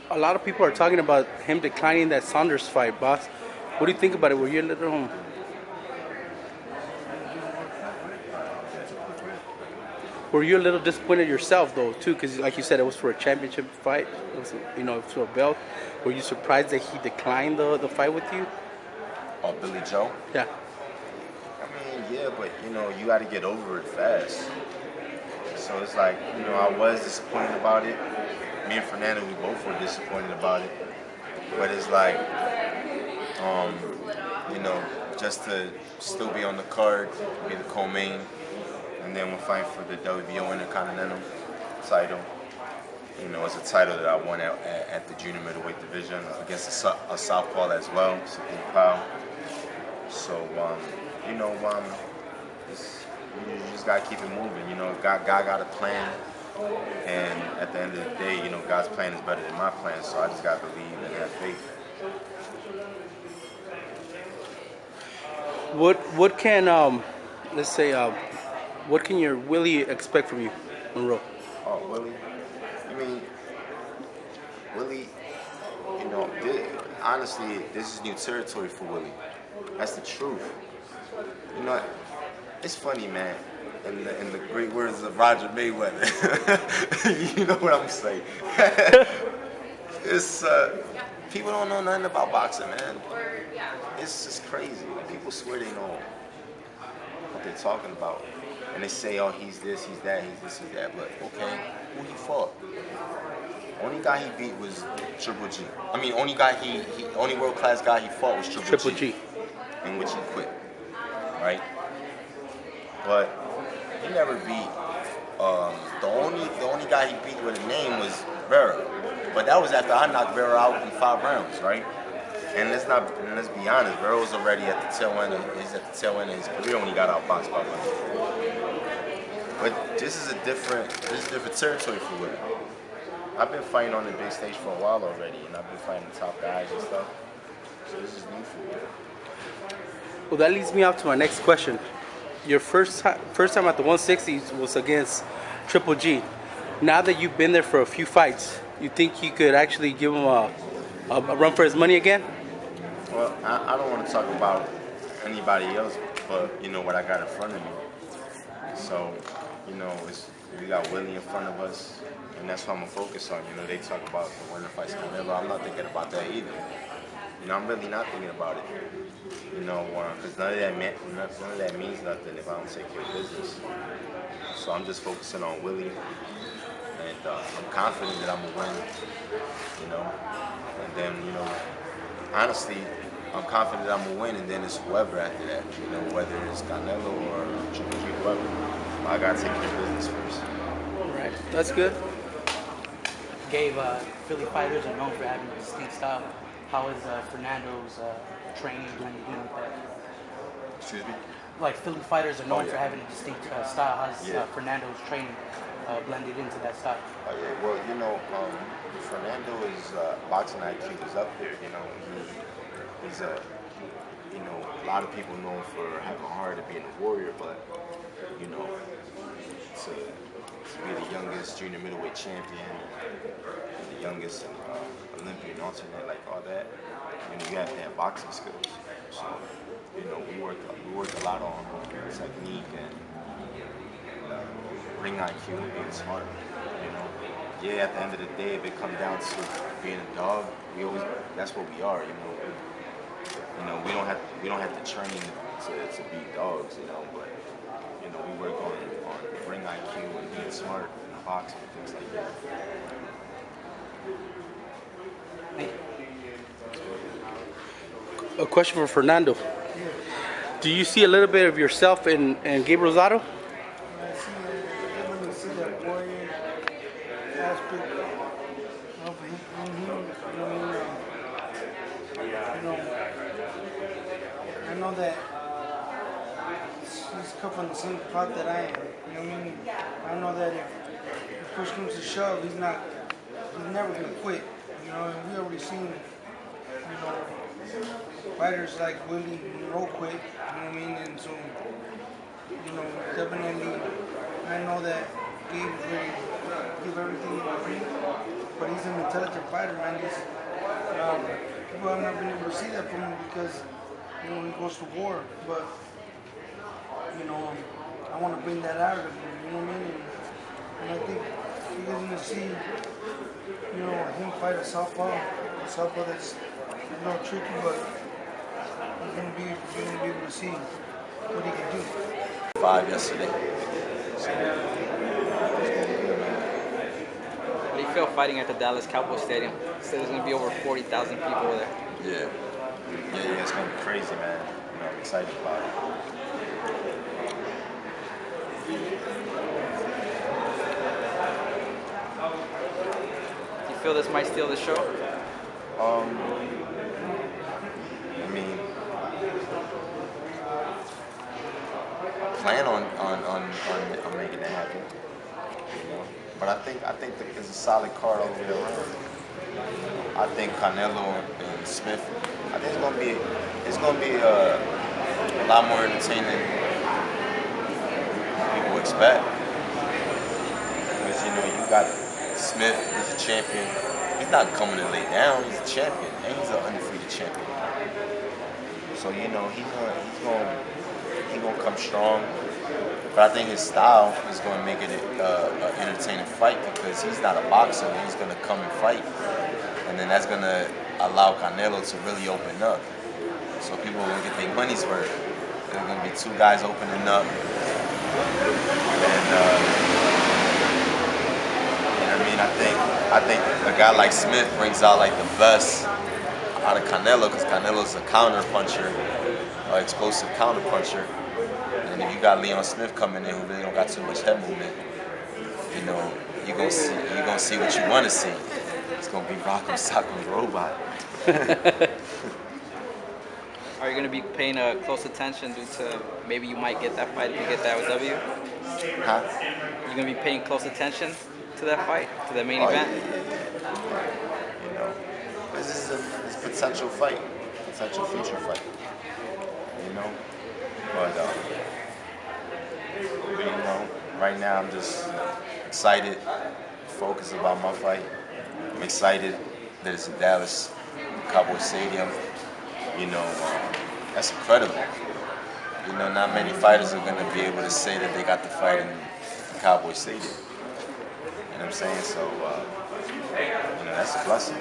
A lot of people are talking about him declining that Saunders fight, boss. What do you think about it? Were you a little Were you a little disappointed yourself though too? Because like you said, it was for a championship fight. It was, for a belt. Were you surprised that he declined the fight with you? Oh, Billy Joe? Yeah. I mean, yeah, but you got to get over it fast. So it's like, I was disappointed about it. Me and Fernando, we both were disappointed about it. But it's like, um, you know, just to still be on the card, be the co-main, and then we're fighting for the WBO Intercontinental title. It's a title that I won at the junior middleweight division against a southpaw as well, Sockem Powell. So, you just gotta keep it moving. God got a plan, and at the end of the day, God's plan is better than my plan. So I just gotta believe and have faith. What can let's say what can your Willie expect from you, Monroe? Oh, Willie. I mean, Willie. Honestly, this is new territory for Willie. That's the truth. It's funny, man. In the great words of Roger Mayweather, you know what I'm saying. It's people don't know nothing about boxing, man. It's just crazy. People swear they know what they're talking about, and they say, "Oh, he's this, he's that, he's this, he's that." But okay, who he fought? Only guy he beat was Triple G. I mean, only world class guy he fought was Triple G, in which he quit, right? But he never beat. The only guy he beat with a name was Vera, but that was after I knocked Vera out in 5 rounds, right? And let's be honest, Vera was already at the tail end of his career when he got outboxed by Willie. But this is different territory for Willie. I've been fighting on the big stage for a while already, and I've been fighting the top guys and stuff. So this is new for me. Well, that leads me up to my next question. Your first time at the 160s was against Triple G. Now that you've been there for a few fights, you think you could actually give him a run for his money again? Well, I don't want to talk about anybody else, but what I got in front of me. So, we got Willie in front of us, and that's what I'm gonna focus on. They talk about the winner fights Canelo. I'm not thinking about that either. I'm really not thinking about it. Because none of that means nothing if I don't take care of business. So I'm just focusing on Willie, and I'm confident that I'm gonna win. And then honestly, I'm confident that I'm gonna win, and then it's whoever after that. Whether it's Canelo or Triple G, whoever. I gotta take care of business first. All right, that's good. Philly fighters are known for having a distinct style. How is Fernando's training blended in with that? Excuse me? Like Philly fighters are known for having a distinct style. How's Fernando's training blended into that style? Oh yeah, well Fernando is boxing IQ is up there. He's a lot of people know him for having a heart of being a warrior, but to be the youngest junior middleweight champion, the youngest Olympian alternate, like all that, you have to have boxing skills. So, we work a lot on technique and ring IQ and being smart. Yeah, at the end of the day, if it comes down to being a dog, that's what we are. We don't have to train to be dogs. But we work on ring IQ and being smart and boxing and things like that. A question for Fernando. Do you see a little bit of yourself in Gabe Rosado? I see that warrior aspect of him. I know that he's come from the same pot that I am. I know that if push comes to shove, he's never gonna quit. And we already seen, fighters like Willie Monroe quit. And so, definitely, I know that Gabe is ready to give everything he can. but he's an intelligent fighter, man. People have not been able to see that from him because, you know, he goes to war. But, you know, I want to bring that out of him, you know what I mean? And I think you're going to see, you know, him fight a southpaw that's a little tricky, but you're going to be able to see what he can do. 5 yesterday. How do you feel fighting at the Dallas Cowboys Stadium? Said there's going to be over 40,000 people there. Yeah, it's gonna be crazy, man. You know, I'm excited about it. Do you feel this might steal the show? I mean, I plan on making it happen. You know, but I think that there's a solid card all the way around. I think Canelo and Smith. I think it's gonna be a lot more entertaining than people expect. Because you know you got Smith, who's a champion. He's not coming to lay down. He's a champion, and he's an undefeated champion. So you know he's gonna come strong. But I think his style is going to make it an entertaining fight because he's not a boxer. He's going to come and fight. And then that's going to allow Canelo to really open up. So people are going to get their money's worth. There's going to be two guys opening up. And, you know what I mean? I think a guy like Smith brings out like the best out of Canelo because Canelo's a counter puncher, explosive counter puncher. And if you got Leon Smith coming in who really don't got too much head movement, you know, you're gonna see what you want to see. It's gonna be Rockem, Sockem, Robot. Are you going to be paying close attention due to maybe you might get that fight if you get that W? Huh? You're going to be paying close attention to that fight, to the main event? Yeah. You know, this is a potential fight, potential future fight. You know, but you know, right now I'm just excited, focused about my fight. I'm excited that it's in Dallas, Cowboy Stadium. You know, that's incredible. You know, not many fighters are going to be able to say that they got the fight in the Cowboy Stadium. You know what I'm saying? So, you know, that's a blessing.